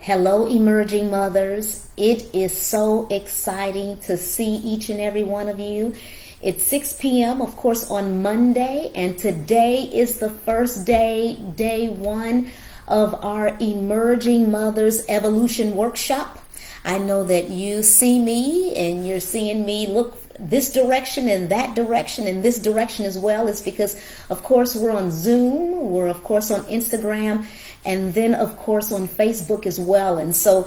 Hello, emerging mothers. It is so exciting to see each and every one of you. It's 6 p.m., of course, on Monday, and today is the first day, day one of our Emerging Mothers Evolution Workshop. I know that you see me and you're seeing me look this direction and that direction and this direction as well. It's because, of course, we're on Zoom, we're, of course, on Instagram, and then, of course, on Facebook as well. And so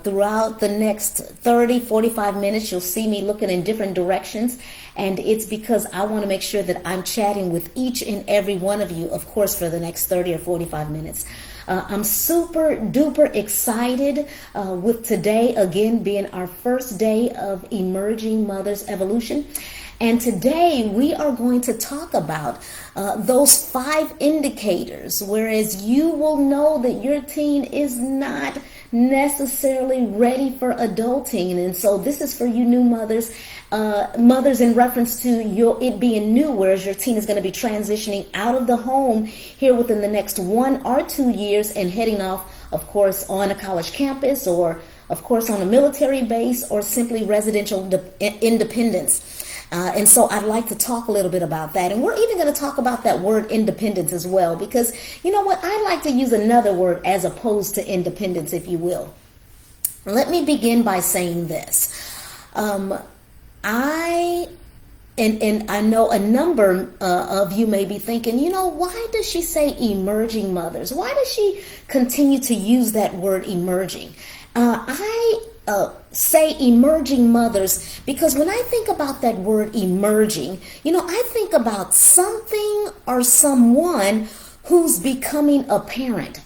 throughout the next 30, 45 minutes, you'll see me looking in different directions. And it's because I want to make sure that I'm chatting with each and every one of you, of course, for the next 30 or 45 minutes. I'm super duper excited with today, again, being our first day of Emerging Mothers Evolution. And today we are going to talk about those 5 indicators, whereas you will know that your teen is not necessarily ready for adulting. And so this is for you new mothers, mothers in reference to it being new, whereas your teen is going to be transitioning out of the home here within the next 1 or 2 years and heading off, of course, on a college campus or, of course, on a military base or simply residential independence. And so I'd like to talk a little bit about that. And we're even going to talk about that word independence as well, because you know what? I like to use another word as opposed to independence, if you will. Let me begin by saying this. I know a number of you may be thinking, you know, why does she say emerging mothers? Why does she continue to use that word emerging? I say emerging mothers because when I think about that word emerging, you know, I think about something or someone who's becoming apparent,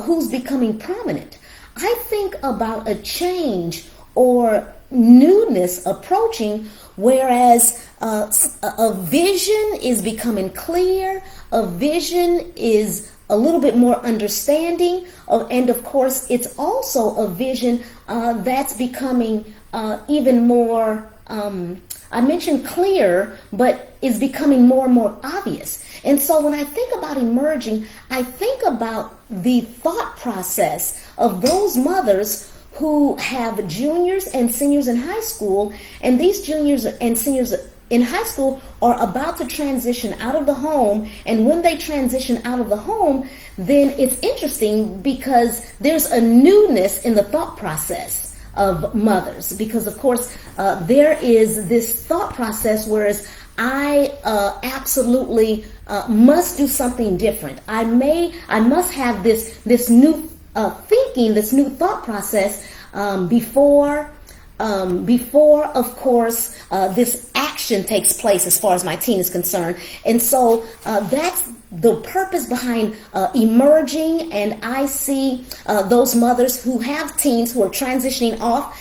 who's becoming prominent. I think about a change or newness approaching, whereas a vision is becoming clear, a vision is a little bit more understanding, and of course it's also a vision that's becoming even more, I mentioned clear, but is becoming more and more obvious. And so when I think about emerging, I think about the thought process of those mothers who have juniors and seniors in high school, and these juniors and seniors in high school are about to transition out of the home. And when they transition out of the home, then it's interesting because there's a newness in the thought process of mothers. Because, of course, there is this thought process, whereas I absolutely must do something different. I must have this new thinking, this new thought process before, of course, this action takes place as far as my teen is concerned. And so that's the purpose behind emerging. And I see those mothers who have teens who are transitioning off.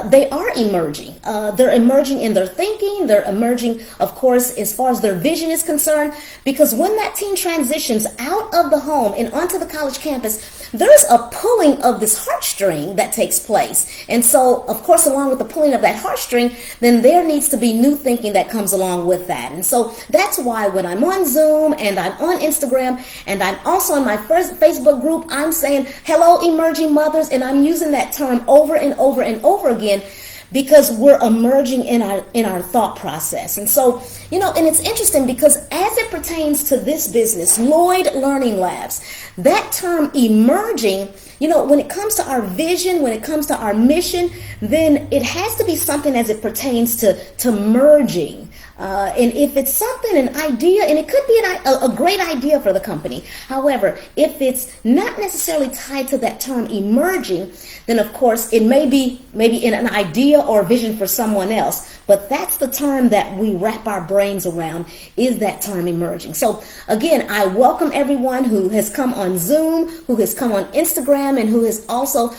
They are emerging. They're emerging in their thinking. They're emerging, of course, as far as their vision is concerned. Because when that teen transitions out of the home and onto the college campus, there's a pulling of this heartstring that takes place. And so, of course, along with the pulling of that heartstring, then there needs to be new thinking that comes along with that. And so that's why when I'm on Zoom and I'm on Instagram and I'm also in my first Facebook group, I'm saying, hello, emerging mothers, and I'm using that term over and over and over again, because we're emerging in our thought process. And so, you know, and it's interesting because as it pertains to this business, Lloyd Learning Labs, that term emerging, you know, when it comes to our vision, when it comes to our mission, then it has to be something as it pertains to merging. And if it's something, an idea, and it could be a great idea for the company. However, if it's not necessarily tied to that term emerging, then of course it may be maybe in an idea or vision for someone else. But that's the term that we wrap our brains around, is that term emerging. So again, I welcome everyone who has come on Zoom, who has come on Instagram, and who has also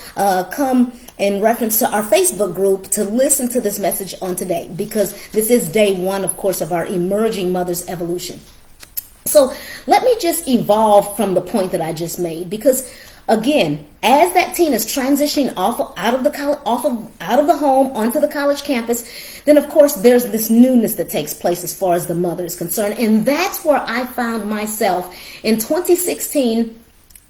come in reference to our Facebook group to listen to this message on today, because this is day one, of course, of our Emerging Mothers Evolution. So let me just evolve from the point that I just made, because again, as that teen is transitioning out of the home onto the college campus, then of course there's this newness that takes place as far as the mother is concerned. And that's where I found myself in 2016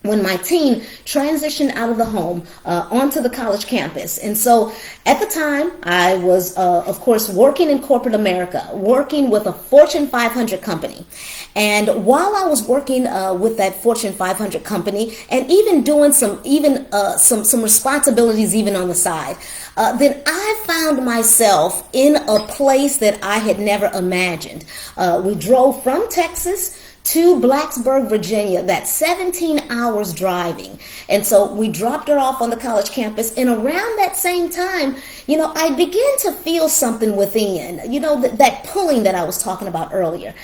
when my teen transitioned out of the home onto the college campus. And so at the time, I was, of course, working in corporate America, working with a Fortune 500 company. And while I was working with that Fortune 500 company, and even doing some responsibilities even on the side, then I found myself in a place that I had never imagined. We drove from Texas to Blacksburg, Virginia. That's 17 hours driving. And so we dropped her off on the college campus. And around that same time, I began to feel something within, that pulling that I was talking about earlier.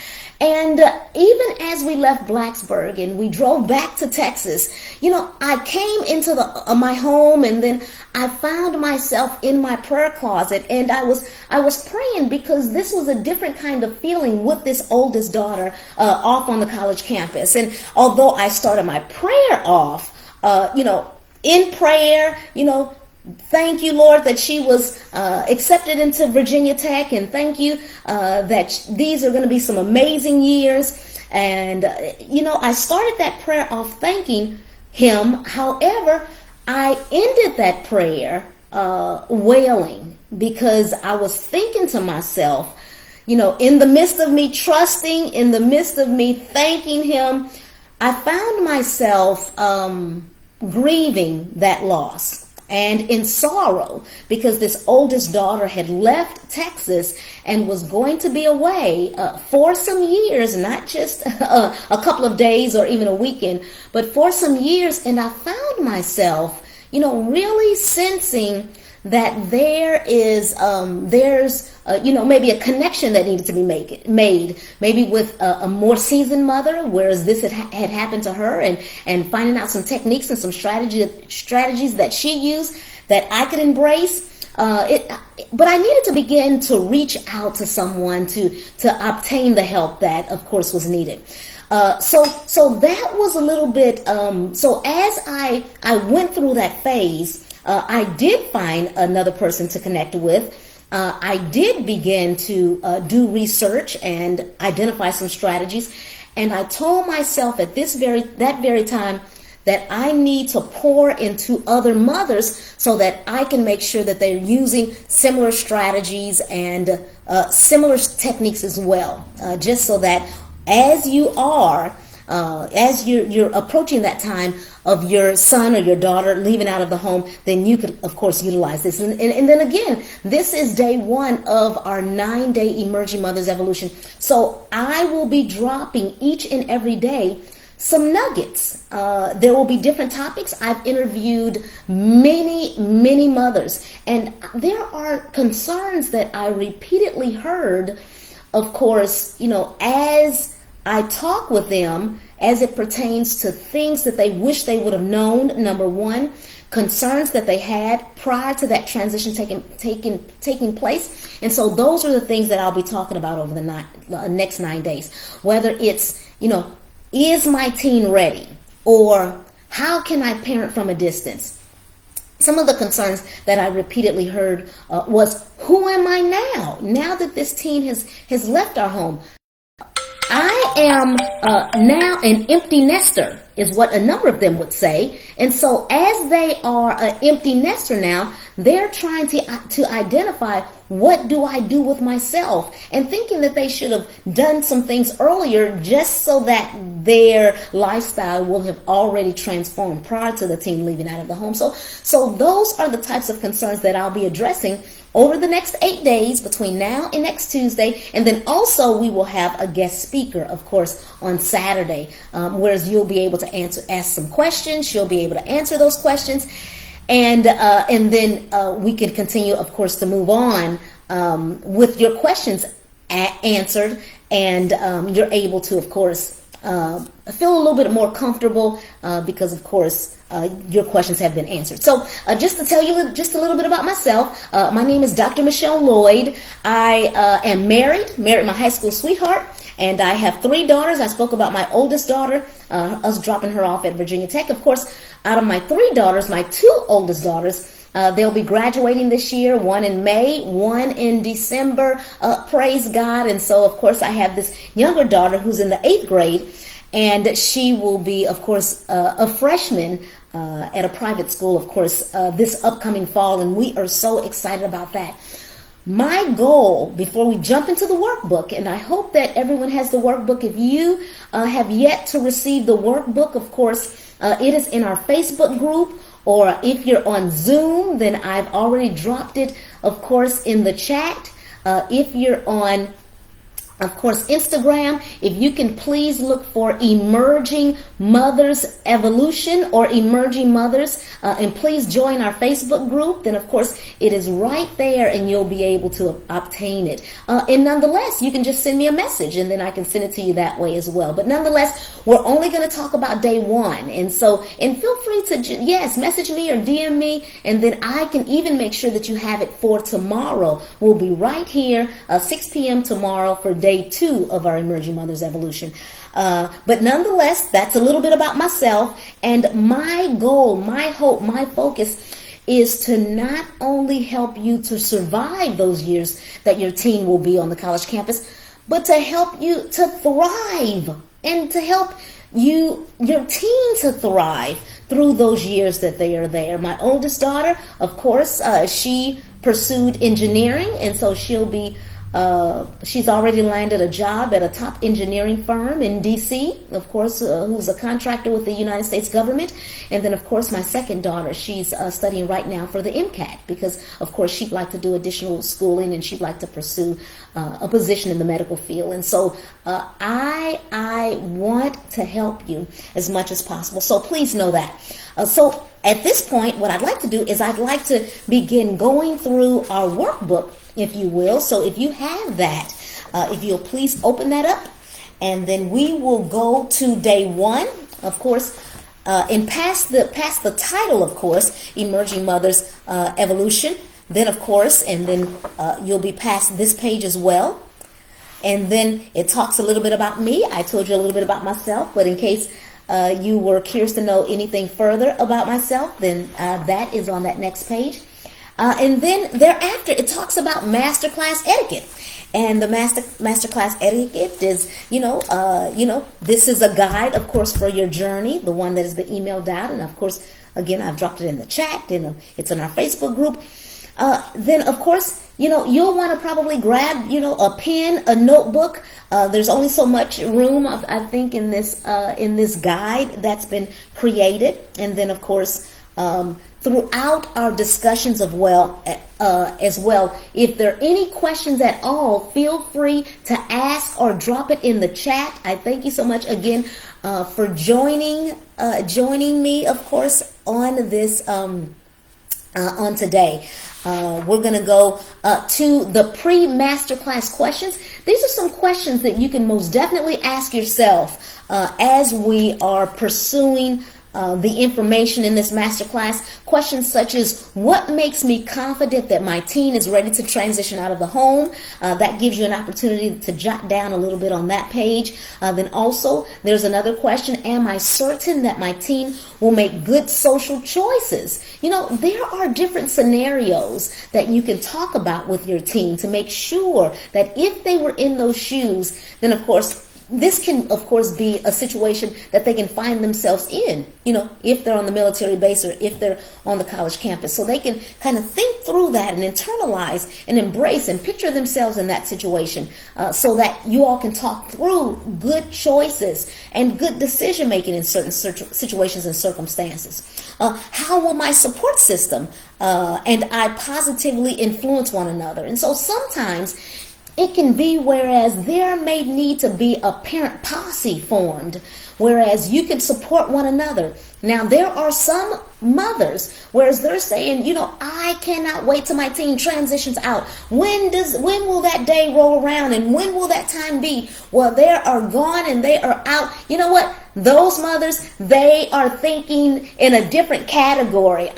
And even as we left Blacksburg and we drove back to Texas, I came into my home, and then I found myself in my prayer closet, and I was praying, because this was a different kind of feeling with this oldest daughter off on the college campus. And although I started my prayer off, in prayer, thank you, Lord, that she was accepted into Virginia Tech, and thank you that these are going to be some amazing years. And, I started that prayer off thanking him. However, I ended that prayer wailing, because I was thinking to myself, in the midst of me trusting, in the midst of me thanking him, I found myself grieving that loss and in sorrow, because this oldest daughter had left Texas and was going to be away for some years, not just a couple of days or even a weekend, but for some years. And I found myself, really sensing that there's maybe a connection that needed to be made, maybe with a more seasoned mother, whereas this had happened to her, and finding out some techniques and some strategies that she used that I could embrace. But I needed to begin to reach out to someone to obtain the help that, of course, was needed. So that was a little bit, so as I went through that phase, I did find another person to connect with. I did begin to do research and identify some strategies. And I told myself at that very time that I need to pour into other mothers so that I can make sure that they're using similar strategies and similar techniques as well. Just so that as you're approaching that time of your son or your daughter leaving out of the home, then you could, of course, utilize this. And then again, this is day one of our 9-day Emerging Mothers Evolution. So I will be dropping each and every day some nuggets. There will be different topics. I've interviewed many mothers, and there are concerns that I repeatedly heard, of course, as I talk with them, as it pertains to things that they wish they would have known. Number one, concerns that they had prior to that transition taking place. And so those are the things that I'll be talking about over the next 9 days. Whether it's, is my teen ready? Or how can I parent from a distance? Some of the concerns that I repeatedly heard was, who am I now that this teen has left our home? I am now an empty nester, is what a number of them would say. And so as they are an empty nester now, they're trying to identify, what do I do with myself? And thinking that they should have done some things earlier just so that their lifestyle will have already transformed prior to the teen leaving out of the home. So those are the types of concerns that I'll be addressing over the next 8 days between now and next Tuesday. And then also we will have a guest speaker, of course, on Saturday, whereas you'll be able to ask some questions. She'll be able to answer those questions. And then we can continue, of course, to move on with your questions answered. And you're able to, of course, feel a little bit more comfortable because, of course, your questions have been answered. So just to tell you just a little bit about myself, my name is Dr. Michelle Lloyd. I am married my high school sweetheart, and I have 3 daughters. I spoke about my oldest daughter, us dropping her off at Virginia Tech. Of course, out of my 3 daughters, my 2 oldest daughters, they'll be graduating this year, one in May, one in December, praise God. And so, of course, I have this younger daughter who's in the 8th grade. And she will be, of course, a freshman at a private school, of course, this upcoming fall. And we are so excited about that. My goal, before we jump into the workbook, and I hope that everyone has the workbook. If you have yet to receive the workbook, of course, it is in our Facebook group, or if you're on Zoom, then I've already dropped it, of course, in the chat. If you're on, of course, Instagram, if you can please look for Emerging Mothers Evolution or Emerging Mothers, and please join our Facebook group. Then, of course, it is right there and you'll be able to obtain it. And nonetheless, you can just send me a message and then I can send it to you that way as well. But nonetheless, we're only going to talk about day one. And feel free to, yes, message me or DM me, and then I can even make sure that you have it for tomorrow. We'll be right here, 6 p.m. tomorrow for day 2 of our Emerging Mothers Evolution. But nonetheless, that's a little bit about myself, and my goal, my hope, my focus is to not only help you to survive those years that your teen will be on the college campus, but to help you to thrive and to help your teen to thrive through those years that they are there. My oldest daughter, of course, she pursued engineering, and so she'll be she's already landed a job at a top engineering firm in D.C., of course, who's a contractor with the United States government. And then, of course, my second daughter, she's studying right now for the MCAT because, of course, she'd like to do additional schooling and she'd like to pursue a position in the medical field. And so I want to help you as much as possible. So please know that. So at this point, what I'd like to do is I'd like to begin going through our workbook, if you will. So if you have that, if you'll please open that up, and then we will go to day 1, of course, and past the title, of course, Emerging Mothers Evolution. Then, of course, and then you'll be past this page as well. And then it talks a little bit about me. I told you a little bit about myself, but in case you were curious to know anything further about myself, then that is on that next page. And then thereafter, it talks about masterclass etiquette. And the masterclass etiquette is, this is a guide, of course, for your journey, the one that has been emailed out. And of course, again, I've dropped it in the chat, and it's in our Facebook group. Then, of course, you'll want to probably grab, a pen, a notebook. There's only so much room, I think, in this guide that's been created. And then, of course, throughout our discussions as well, if there are any questions at all, feel free to ask or drop it in the chat. I thank you so much again for joining me, of course, on this on today. We're going to go to the pre-masterclass questions. These are some questions that you can most definitely ask yourself as we are pursuing the information in this masterclass. Questions such as, what makes me confident that my teen is ready to transition out of the home? That gives you an opportunity to jot down a little bit on that page. Then also, there's another question, am I certain that my teen will make good social choices? There are different scenarios that you can talk about with your teen to make sure that if they were in those shoes, then of course, this can, of course, be a situation that they can find themselves in, if they're on the military base or if they're on the college campus. So they can kind of think through that and internalize and embrace and picture themselves in that situation so that you all can talk through good choices and good decision making in certain situations and circumstances. How will my support system and I positively influence one another? And so sometimes it can be whereas there may need to be a parent posse formed, whereas you can support one another. Now, there are some mothers, whereas they're saying, I cannot wait till my teen transitions out. When will that day roll around, and when will that time be? Well, they are gone and they are out. You know what? Those mothers, they are thinking in a different category.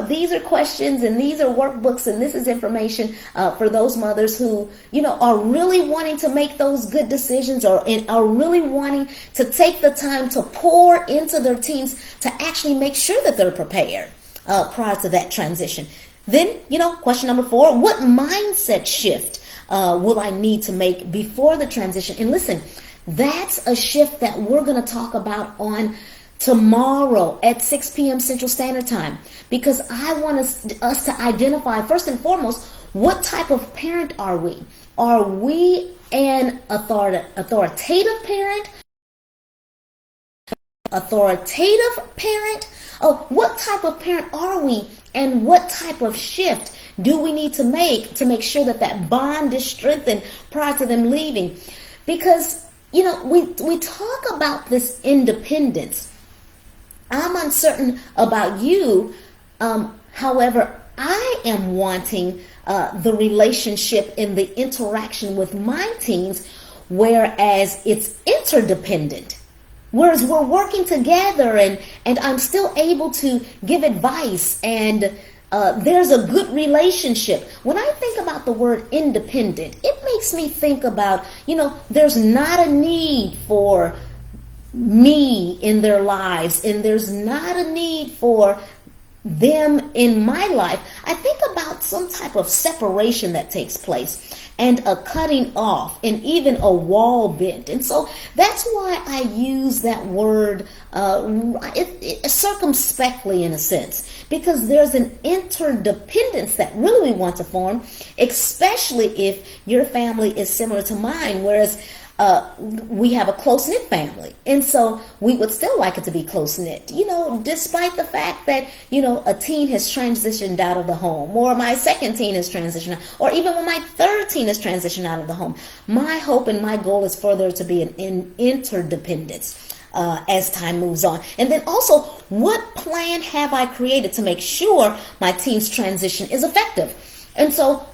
These are questions and these are workbooks and this is information for those mothers who, are really wanting to make those good decisions or are really wanting to take the time to pour into their teens to actually make sure that they're prepared prior to that transition. Then, question number 4, what mindset shift will I need to make before the transition? And listen, That's a shift that we're going to talk about on tomorrow at 6 p.m. Central Standard Time, because I want us to identify, first and foremost, what type of parent are we? Are we an authoritative parent? Oh, what type of parent are we, and what type of shift do we need to make sure that that bond is strengthened prior to them leaving? Because, you know, we talk about this independence. I'm uncertain about you. However, I am wanting the relationship in the interaction with my teens, whereas it's interdependent. Whereas we're working together and I'm still able to give advice and there's a good relationship. When I think about the word independent, it makes me think about, you know, there's not a need for me in their lives, and there's not a need for them in my life. I think about some type of separation that takes place, and a cutting off, and even a wall bent. And so that's why I use that word circumspectly, in a sense, because there's an interdependence that really we want to form, especially if your family is similar to mine, whereas we have a close-knit family. And so we would still like it to be close-knit, you know, despite the fact that, you know, a teen has transitioned out of the home, or my second teen has transitioned, or even when my third teen has transitioned out of the home. My hope and my goal is for there to be an interdependence as time moves on. And then also, what plan have I created to make sure my teen's transition is effective? And so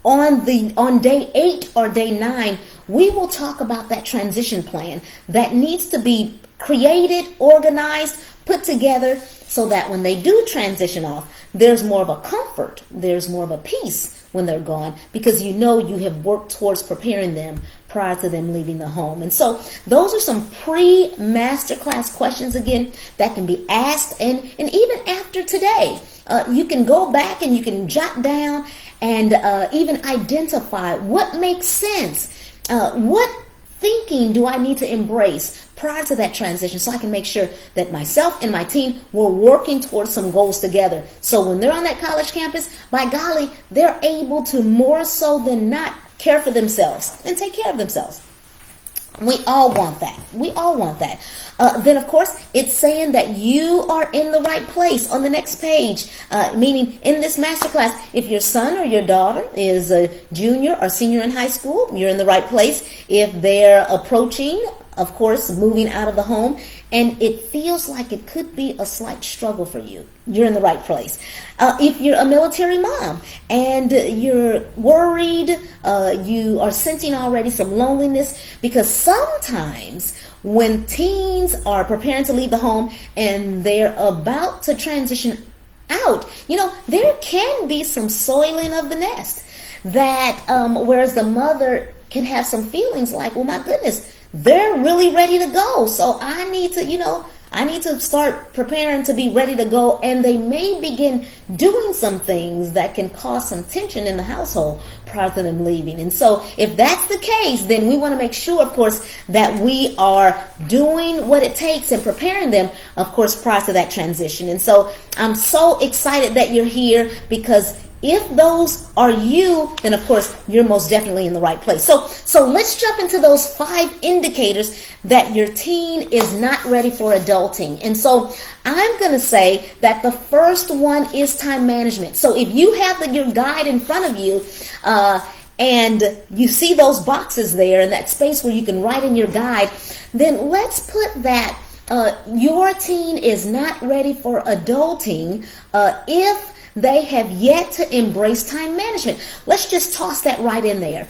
on day 8 or day 9, we will talk about that transition plan that needs to be created, organized, put together, so that when they do transition off, there's more of a comfort, there's more of a peace when they're gone, because you know you have worked towards preparing them prior to them leaving the home. And so those are some pre-masterclass questions, again, that can be asked, and even after today, you can go back and you can jot down and even identify what makes sense. What thinking do I need to embrace prior to that transition, so I can make sure that myself and my team were working towards some goals together. So when they're on that college campus, by golly, they're able to more so than not care for themselves and take care of themselves. We all want that. We all want that. Then, of course, it's saying that you are in the right place on the next page, meaning in this masterclass, if your son or your daughter is a junior or senior in high school, you're in the right place. If they're approaching, of course, moving out of the home, and it feels like it could be a slight struggle for you, you're in the right place. If you're a military mom and you're worried, you are sensing already some loneliness, because sometimes when teens are preparing to leave the home and they're about to transition out, you know, there can be some soiling of the nest, that whereas the mother can have some feelings like, well, my goodness, they're really ready to go, so I need to start preparing to be ready to go. And they may begin doing some things that can cause some tension in the household prior to them leaving. And so if that's the case, then we want to make sure, of course, that we are doing what it takes and preparing them, of course, prior to that transition. And so I'm so excited that you're here, because if those are you, then of course you're most definitely in the right place. So let's jump into those 5 indicators that your teen is not ready for adulting. And so I'm going to say that the first one is time management. So if you have your guide in front of you, and you see those boxes there in that space where you can write in your guide, then let's put that your teen is not ready for adulting if they have yet to embrace time management. Let's just toss that right in there.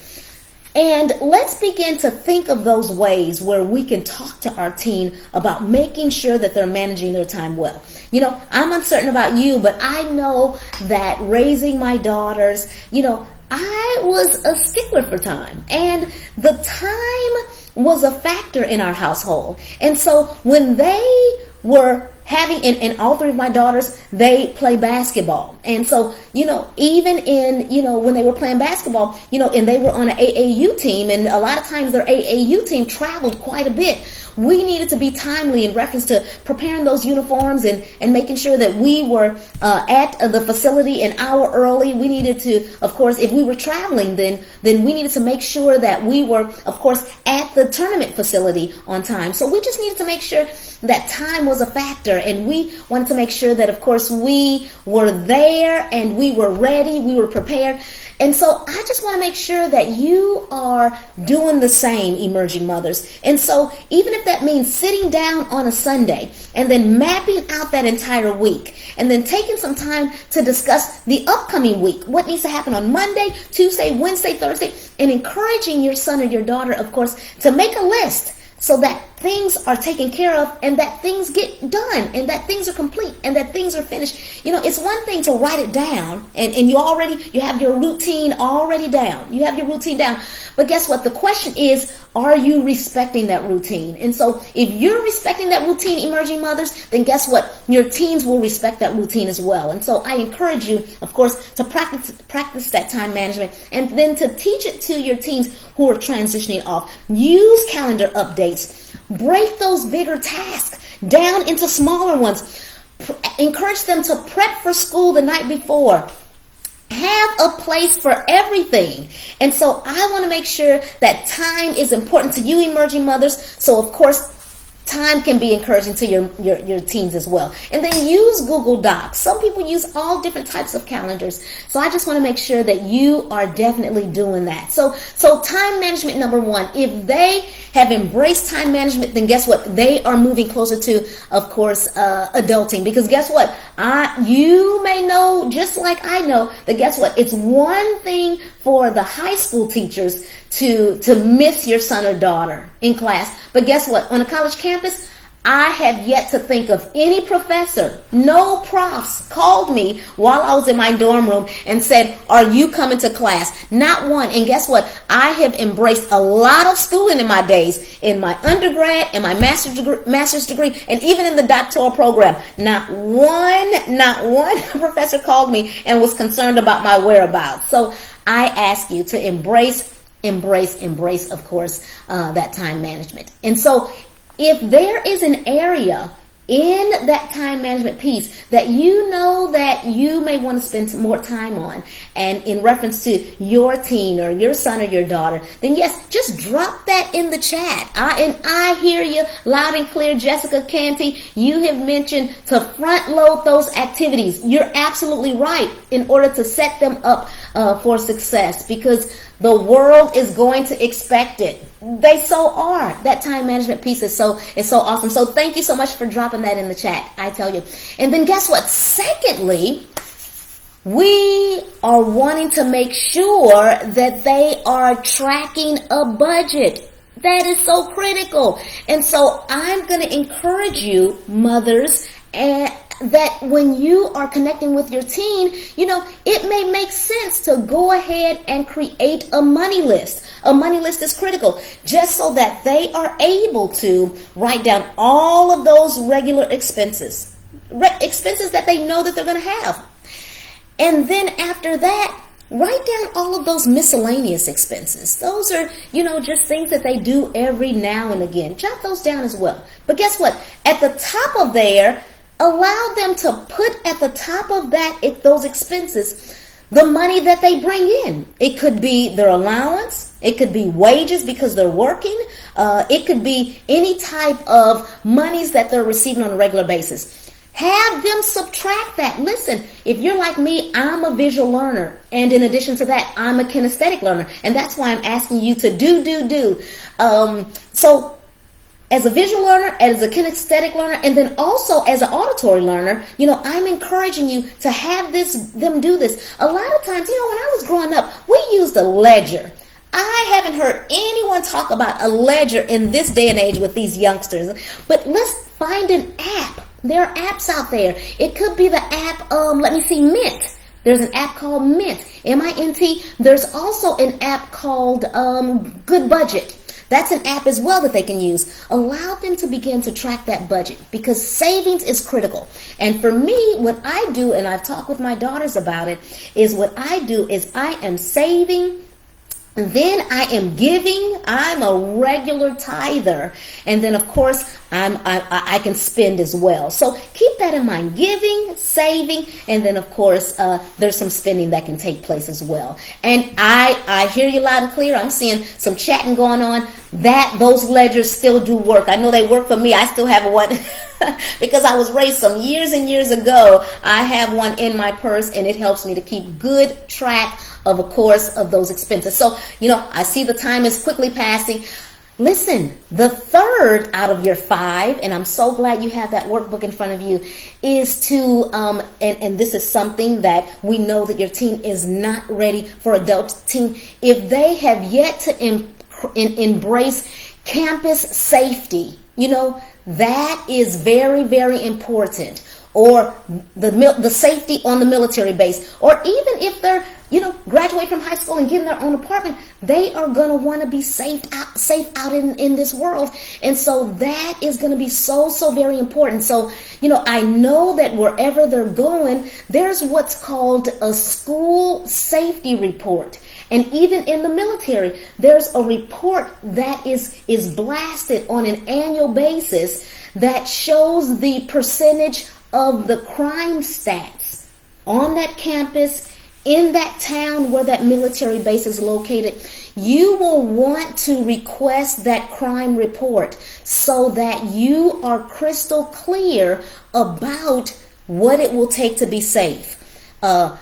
And let's begin to think of those ways where we can talk to our teen about making sure that they're managing their time well. You know, I'm uncertain about you, but I know that raising my daughters, you know, I was a stickler for time, and the time was a factor in our household. And so when they were and all three of my daughters, they play basketball. And so, even in, when they were playing basketball, and they were on an AAU team, and a lot of times their AAU team traveled quite a bit. We needed to be timely in reference to preparing those uniforms and making sure that we were at the facility an hour early. We needed to, of course, if we were traveling, then we needed to make sure that we were, of course, at the tournament facility on time. So we just needed to make sure that time was a factor, and we wanted to make sure that, of course, we were there and we were ready, we were prepared. And so I just want to make sure that you are doing the same, emerging mothers. And so even if that means sitting down on a Sunday and then mapping out that entire week and then taking some time to discuss the upcoming week, what needs to happen on Monday, Tuesday, Wednesday, Thursday, and encouraging your son or your daughter, of course, to make a list so that things are taken care of and that things get done and that things are complete and that things are finished. It's one thing to write it down and you have your routine already down. You have your routine down. But guess what? The question is, are you respecting that routine? And so if you're respecting that routine, emerging mothers, then guess what? Your teens will respect that routine as well. And so I encourage you, of course, to practice that time management and then to teach it to your teens who are transitioning off. Use calendar updates. Break those bigger tasks down into smaller ones. Encourage them to prep for school the night before. Have a place for everything. And so I want to make sure that time is important to you, emerging mothers. So of course, time can be encouraging to your teens as well. And then use Google Docs. Some people use all different types of calendars. So I just want to make sure that you are definitely doing that. So time management, number one, if they have embraced time management, then guess what? They are moving closer to, of course, adulting. Because guess what? You may know, just like I know, that guess what? It's one thing for the high school teachers to miss your son or daughter in class. But guess what? On a college campus, I have yet to think of any professor, no profs called me while I was in my dorm room and said, are you coming to class? Not one. And guess what? I have embraced a lot of schooling in my days, in my undergrad, in my master's degree, and even in the doctoral program. Not one professor called me and was concerned about my whereabouts. So I ask you to embrace, of course, that time management. And so if there is an area in that time management piece that you know that you may want to spend more time on, and in reference to your teen or your son or your daughter, then yes, just drop that in the chat. I hear you loud and clear, Jessica Canty. You have mentioned to front load those activities. You're absolutely right, in order to set them up for success, because the world is going to expect it. They so are. That time management piece is so awesome. So thank you so much for dropping that in the chat, I tell you. And then guess what? Secondly, we are wanting to make sure that they are tracking a budget. That is so critical. And so I'm going to encourage you, mothers, that when you are connecting with your teen, it may make sense to go ahead and create a money list. A money list is critical, just so that they are able to write down all of those regular expenses that they know that they're going to have. And then after that, write down all of those miscellaneous expenses. Those are, just things that they do every now and again. Jot those down as well. But guess what? At the top of there, allow them to put at the top of those expenses the money that they bring in. It could be their allowance. It could be wages because they're working. It could be any type of monies that they're receiving on a regular basis. Have them subtract that. Listen, if you're like me, I'm a visual learner. And in addition to that, I'm a kinesthetic learner. And that's why I'm asking you to do. So as a visual learner, as a kinesthetic learner, and then also as an auditory learner, I'm encouraging you to have them do this. A lot of times, when I was growing up, we used a ledger. I haven't heard anyone talk about a ledger in this day and age with these youngsters. But let's find an app. There are apps out there. It could be the app, Mint. There's an app called Mint, Mint. There's also an app called Good Budget That's an app as well that they can use. Allow them to begin to track that budget, because savings is critical. And for me, what I do, and I've talked with my daughters about it, is what I do is I am saving, then I am giving. I'm a regular tither. And then, of course, I can spend as well. So keep that in mind. Giving, saving, and then, of course, there's some spending that can take place as well. And I hear you loud and clear. I'm seeing some chatting going on. Those ledgers still do work. I know they work for me. I still have one because I was raised some years and years ago. I have one in my purse, and it helps me to keep good track of course, of those expenses. So, I see the time is quickly passing. Listen, the third out of your 5, and I'm so glad you have that workbook in front of you, is to, and this is something that we know that your teen is not ready for adult teen. If they have yet to embrace campus safety, that is very, very important. Or the safety on the military base, or even if they're graduate from high school and get in their own apartment, they are going to want to be safe out in this world. And so that is going to be so very important. So I know that wherever they're going, there's what's called a school safety report. And even in the military, there's a report that is blasted on an annual basis that shows the percentage of the crime stats on that campus, in that town where that military base is located. You will want to request that crime report so that you are crystal clear about what it will take to be safe. On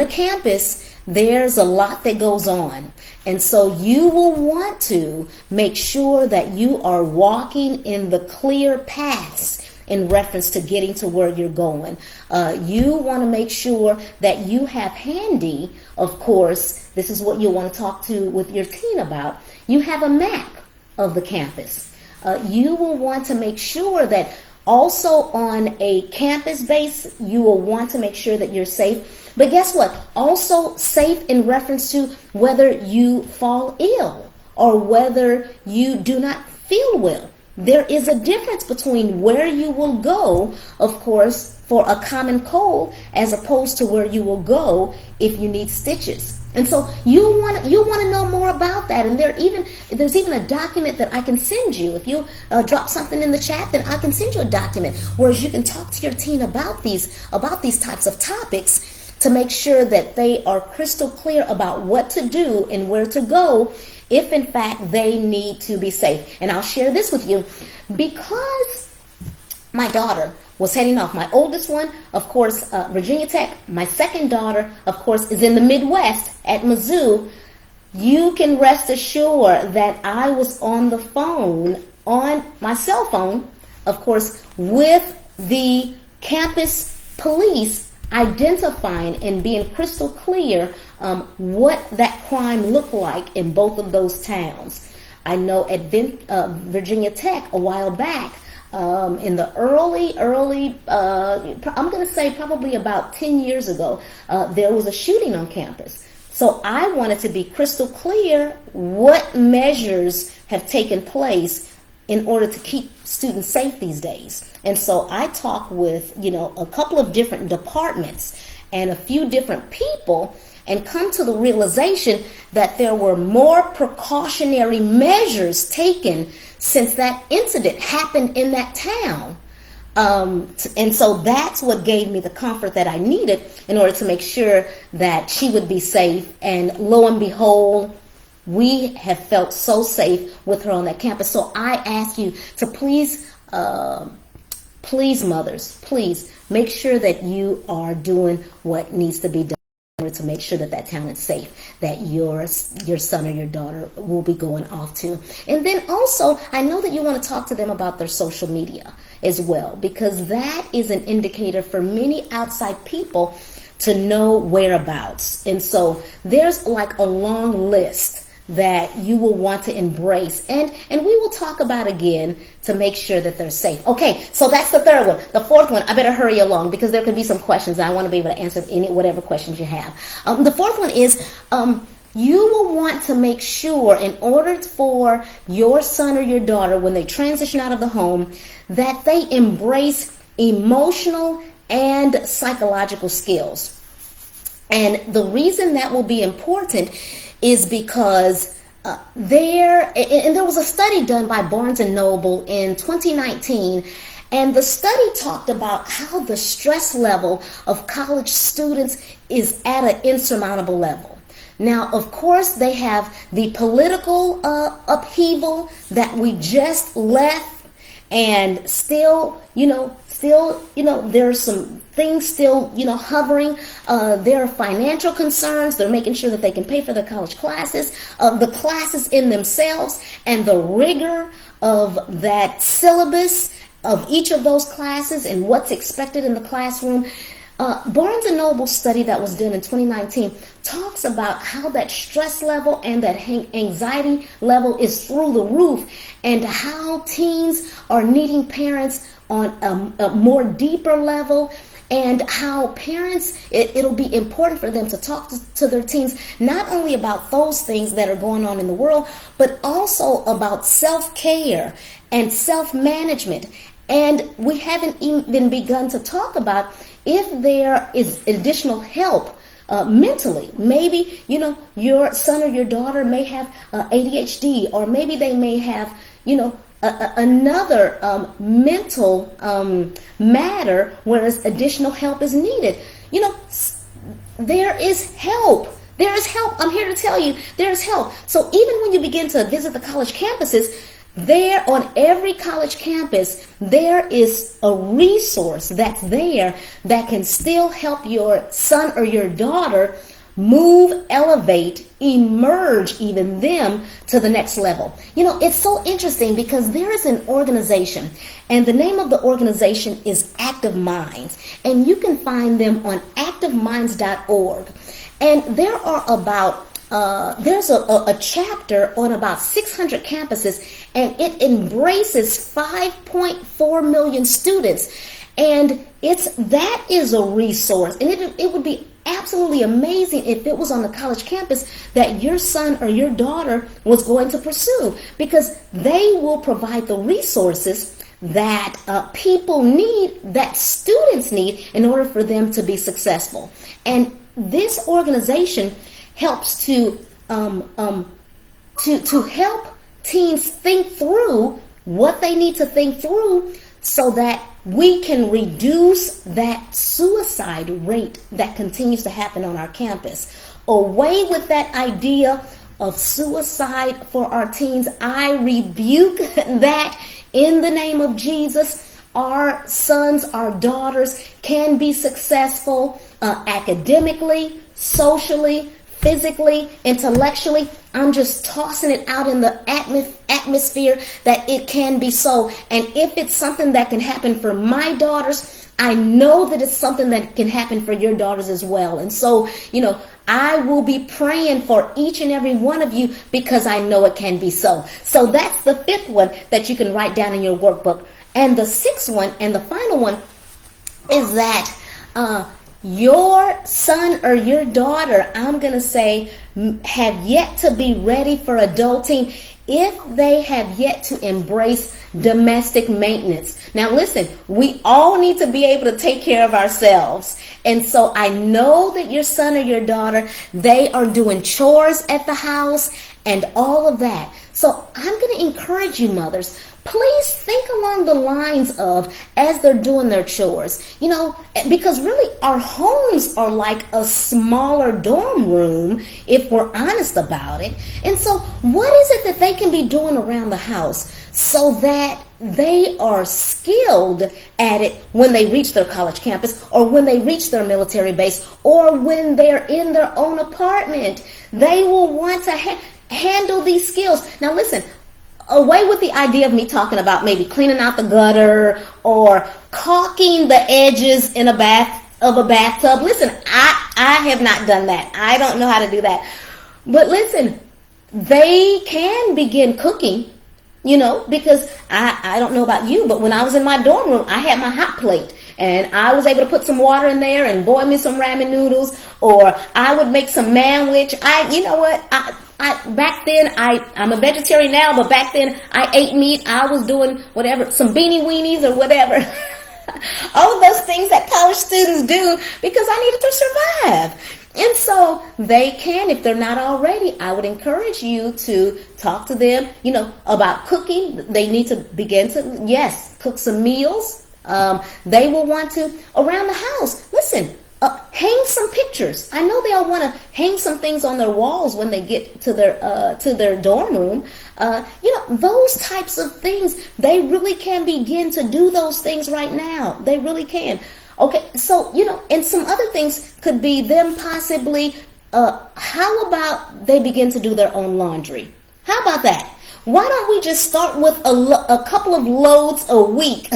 a campus, there's a lot that goes on. And so you will want to make sure that you are walking in the clear paths in reference to getting to where you're going. You want to make sure that you have handy, of course, this is what you'll want to talk to with your teen about. You have a map of the campus. You will want to make sure that also on a campus base, you will want to make sure that you're safe. But guess what? Also safe in reference to whether you fall ill or whether you do not feel well. There is a difference between where you will go, of course, for a common cold as opposed to where you will go if you need stitches. And so you want to know more about that. And there's even a document that I can send you. If you drop something in the chat, then I can send you a document where you can talk to your teen about these types of topics to make sure that they are crystal clear about what to do and where to go if in fact they need to be safe. And I'll share this with you because my daughter was heading off. My oldest one, of course, Virginia Tech. My second daughter, of course, is in the Midwest at Mizzou. You can rest assured that I was on the phone, on my cell phone, of course, with the campus police, identifying and being crystal clear what that crime looked like in both of those towns. I know at Virginia Tech a while back, in the early, I'm going to say probably about 10 years ago, there was a shooting on campus. So I wanted to be crystal clear what measures have taken place in order to keep students safe these days. And so I talked with, a couple of different departments and a few different people and come to the realization that there were more precautionary measures taken since that incident happened in that town. And so that's what gave me the comfort that I needed in order to make sure that she would be safe. And lo and behold, we have felt so safe with her on that campus. So I ask you to please, mothers, please make sure that you are doing what needs to be done to make sure that that town is safe, that your son or your daughter will be going off to. And then also, I know that you want to talk to them about their social media as well, because that is an indicator for many outside people to know whereabouts. And so there's like a long list that you will want to embrace, and we will talk about again to make sure that they're safe. Okay, so that's the third one. The fourth one, I better hurry along because there could be some questions. I want to be able to answer whatever questions you have. The fourth one is you will want to make sure, in order for your son or your daughter, when they transition out of the home, that they embrace emotional and psychological skills. And the reason that will be important is because there was a study done by Barnes & Noble in 2019, and the study talked about how the stress level of college students is at an insurmountable level. Now, of course, they have the political upheaval that we just left, and still, there's some things still, hovering. There are financial concerns. They're making sure that they can pay for their college classes, the classes in themselves, and the rigor of that syllabus of each of those classes and what's expected in the classroom. Barnes & Noble study that was done in 2019 talks about how that stress level and that anxiety level is through the roof, and how teens are needing parents on a more deeper level, and how parents, it'll be important for them to talk to their teens not only about those things that are going on in the world, but also about self-care and self-management. And we haven't even begun to talk about if there is additional help mentally. Maybe, your son or your daughter may have ADHD, or maybe they may have, another mental matter, whereas additional help is needed. There is help. There is help. I'm here to tell you, there is help. So even when you begin to visit the college campuses, there on every college campus, there is a resource that's there that can still help your son or your daughter move, elevate, emerge, even them to the next level. It's so interesting because there is an organization, and the name of the organization is Active Minds, and you can find them on activeminds.org. And there are about there's a chapter on about 600 campuses, and it embraces 5.4 million students. And that is a resource, and it would be absolutely amazing if it was on the college campus that your son or your daughter was going to pursue, because they will provide the resources that people need, that students need, in order for them to be successful. And this organization helps to help teens think through what they need to think through, so that we can reduce that suicide rate that continues to happen on our campus. Away with that idea of suicide for our teens. I rebuke that in the name of Jesus. Our sons, our daughters can be successful academically, socially, physically, intellectually. I'm just tossing it out in the atmosphere that it can be so. And if it's something that can happen for my daughters, I know that it's something that can happen for your daughters as well. And so, I will be praying for each and every one of you, because I know it can be so. So that's the fifth one that you can write down in your workbook. And the sixth one and the final one is that your son or your daughter, I'm going to say, have yet to be ready for adulting if they have yet to embrace domestic maintenance. Now listen, we all need to be able to take care of ourselves. And so I know that your son or your daughter, they are doing chores at the house and all of that. So I'm going to encourage you, mothers, please think along the lines of, as they're doing their chores, because really our homes are like a smaller dorm room, if we're honest about it. And so what is it that they can be doing around the house so that they are skilled at it when they reach their college campus, or when they reach their military base, or when they're in their own apartment? They will want to handle these skills. Now listen, away with the idea of me talking about maybe cleaning out the gutter or caulking the edges in a bathtub. Listen, I have not done that. I don't know how to do that. But listen, they can begin cooking, because I don't know about you, but when I was in my dorm room, I had my hot plate. and I was able to put some water in there and boil me some ramen noodles, or I would make some manwich. You know what? Back then, I'm a vegetarian now, but back then I ate meat. I was doing whatever, some beanie weenies or whatever. All of those things that college students do because I needed to survive. And so they can, if they're not already, I would encourage you to talk to them, about cooking. They need to begin to, yes, cook some meals. They will want to, around the house, listen, hang some pictures. I know they all want to hang some things on their walls when they get to their dorm room. Those types of things, they really can begin to do those things right now. They really can. Okay, so, and some other things could be them possibly, how about they begin to do their own laundry? How about that? Why don't we just start with a couple of loads a week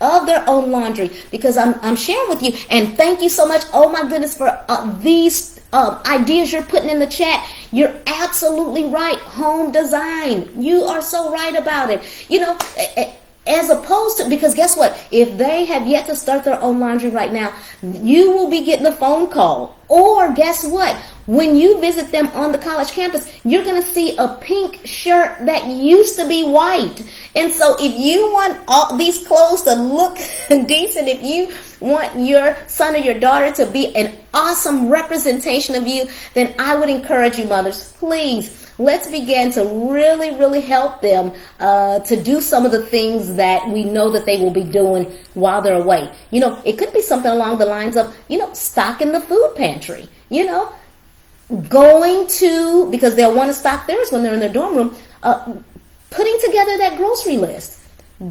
of their own laundry? Because I'm sharing with you, and thank you so much. Oh my goodness for these ideas you're putting in the chat. You're absolutely right. Home design. You are so right about it. As opposed to, because guess what? If they have yet to start their own laundry right now, you will be getting a phone call. Or guess what? When you visit them on the college campus, you're going to see a pink shirt that used to be white. And so if you want all these clothes to look decent, if you want your son or your daughter to be an awesome representation of you, then I would encourage you, mothers, please, let's begin to really, really help them to do some of the things that we know that they will be doing while they're away. It could be something along the lines of, stocking the food pantry, going to, because they'll want to stock theirs when they're in their dorm room, putting together that grocery list,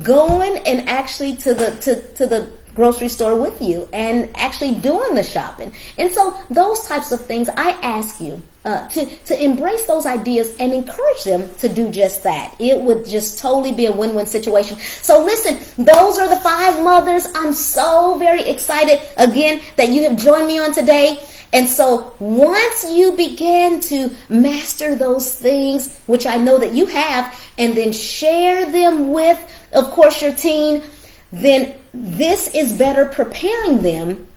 going and actually to the grocery store with you and actually doing the shopping. And so those types of things, I ask you to embrace those ideas and encourage them to do just that. It would just totally be a win-win situation. So listen, those are the 5 mothers. I'm so very excited again that you have joined me on today. And so once you begin to master those things, which I know that you have, and then share them with, of course, your teen, then this is better preparing them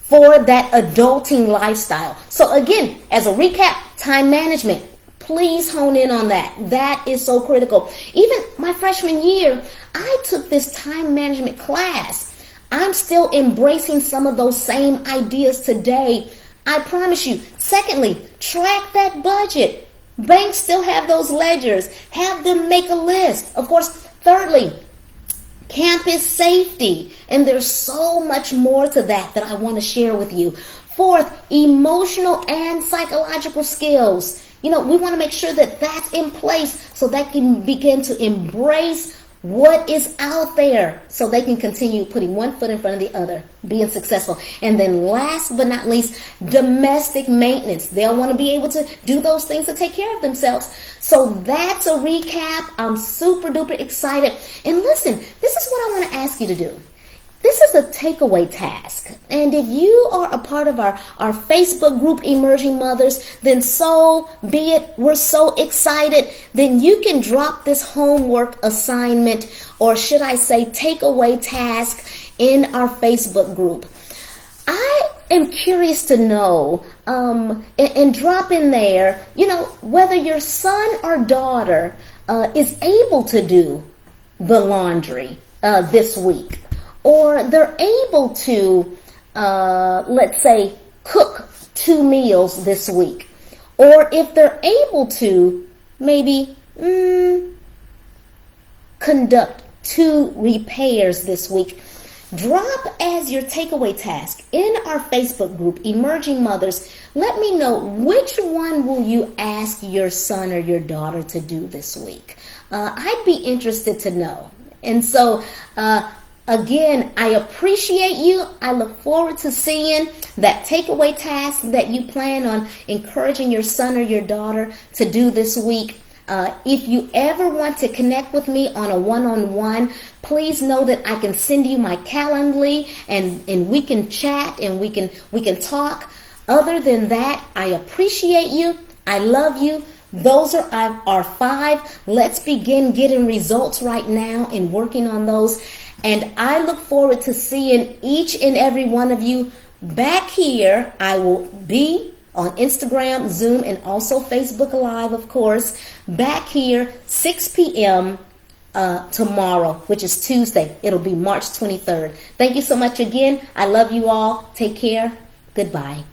for that adulting lifestyle. So again, as a recap, time management, please hone in on that. That is so critical. Even my freshman year, I took this time management class. I'm still embracing some of those same ideas today. I promise you. Secondly, track that budget. Banks still have those ledgers. Have them make a list. Of course, thirdly, campus safety. And there's so much more to that I want to share with you. Fourth, emotional and psychological skills. We want to make sure that that's in place so they can begin to embrace what is out there so they can continue putting one foot in front of the other, being successful. And then last but not least, domestic maintenance. They'll want to be able to do those things to take care of themselves. So that's a recap. I'm super duper excited. And listen, this is what I want to ask you to do. This is a takeaway task. And if you are a part of our Facebook group, Emerging Mothers, then so be it. We're so excited. Then you can drop this homework assignment, or should I say takeaway task, in our Facebook group. I am curious to know, and drop in there, whether your son or daughter is able to do the laundry this week. Or they're able to, let's say, cook 2 meals this week. Or if they're able to, maybe conduct 2 repairs this week. Drop as your takeaway task in our Facebook group, Emerging Mothers. Let me know which one will you ask your son or your daughter to do this week. I'd be interested to know. And so, again, I appreciate you. I look forward to seeing that takeaway task that you plan on encouraging your son or your daughter to do this week. If you ever want to connect with me on a one-on-one, please know that I can send you my Calendly and we can chat and we can talk. Other than that, I appreciate you. I love you. Those are our 5. Let's begin getting results right now and working on those. And I look forward to seeing each and every one of you back here. I will be on Instagram, Zoom, and also Facebook Live, of course, back here 6 p.m. Tomorrow, which is Tuesday. It'll be March 23rd. Thank you so much again. I love you all. Take care. Goodbye.